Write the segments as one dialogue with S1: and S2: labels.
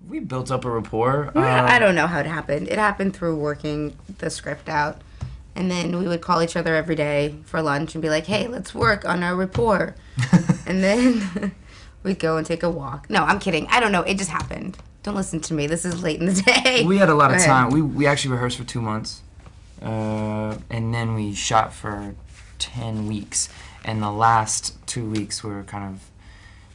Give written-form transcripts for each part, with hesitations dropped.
S1: we built up a rapport.
S2: I don't know how it happened. It happened through working the script out. And then we would call each other every day for lunch and be like, hey, let's work on our rapport. And then we'd go and take a walk. No, I'm kidding. I don't know. It just happened. Don't listen to me. This is late in the day.
S1: We had a lot of time. We actually rehearsed for 2 months. And then we shot for 10 weeks. And the last 2 weeks were kind of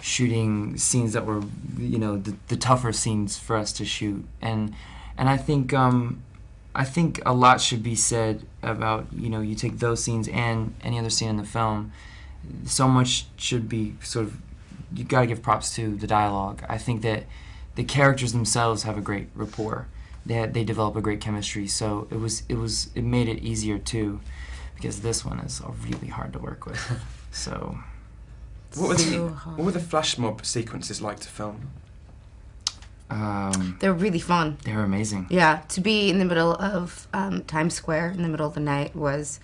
S1: shooting scenes that were, you know, the tougher scenes for us to shoot. And I think a lot should be said about, you know, you take those scenes and any other scene in the film, so much should be sort of, you gotta give props to the dialogue. I think that the characters themselves have a great rapport. They develop a great chemistry, so it made it easier too, because this one is really hard to work with. So
S3: what were the flash mob sequences like to film?
S2: They're really fun.
S1: They were amazing.
S2: Yeah, to be in the middle of Times Square in the middle of the night was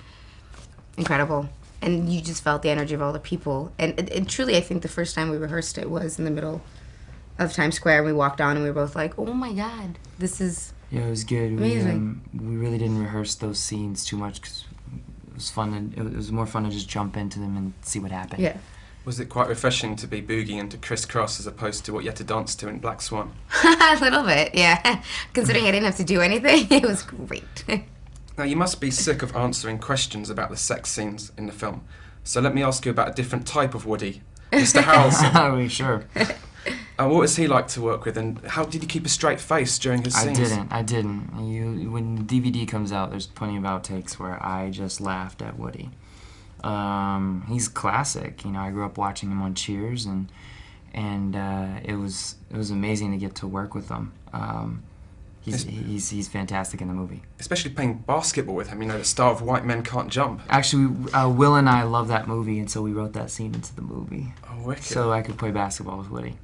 S2: incredible. And you just felt the energy of all the people. And truly, I think the first time we rehearsed it was in the middle of Times Square. And we walked on and we were both like, oh my God, this is
S1: Yeah, it was good.
S2: amazing.
S1: We really didn't rehearse those scenes too much because it was fun. And it was more fun to just jump into them and see what happened.
S2: Yeah.
S3: Was it quite refreshing to be boogieing into Crisscross as opposed to what you had to dance to in Black Swan?
S2: A little bit, yeah. Considering I didn't have to do anything, it was great.
S3: Now, you must be sick of answering questions about the sex scenes in the film. So let me ask you about a different type of Woody, Mr. Harrelson.
S1: I mean, sure.
S3: What was he like to work with, and how did he keep a straight face during his scenes?
S1: I didn't. When the DVD comes out, there's plenty of outtakes where I just laughed at Woody. He's classic. You know, I grew up watching him on Cheers, and it was amazing to get to work with him. He's fantastic in the movie.
S3: Especially playing basketball with him. You know, the star of White Men Can't Jump.
S1: Actually, Will and I love that movie, and so we wrote that scene into the movie.
S3: Oh, wicked!
S1: So I could play basketball with Woody.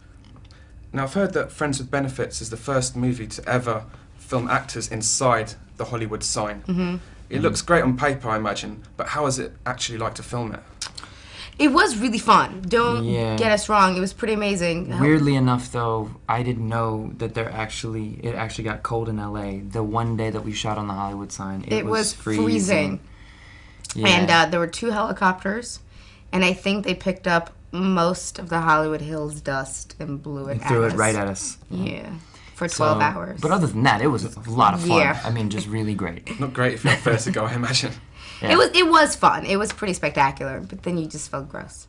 S3: Now, I've heard that Friends with Benefits is the first movie to ever film actors inside the Hollywood sign.
S2: Mm-hmm.
S3: It looks great on paper, I imagine, but how is it actually like to film it?
S2: It was really fun. Don't get us wrong. It was pretty amazing.
S1: Weirdly enough, though, I didn't know that it actually got cold in LA. The one day that we shot on the Hollywood sign, it was freezing. Yeah.
S2: And there were 2 helicopters, and I think they picked up most of the Hollywood Hills dust and blew it at us.
S1: Threw it right at us.
S2: Yeah. For 12 hours.
S1: But other than that, it was a lot of fun.
S2: Yeah.
S1: I mean, just really great.
S3: Not great if you're vertigo, I imagine.
S2: Yeah. It was fun. It was pretty spectacular, but then you just felt gross.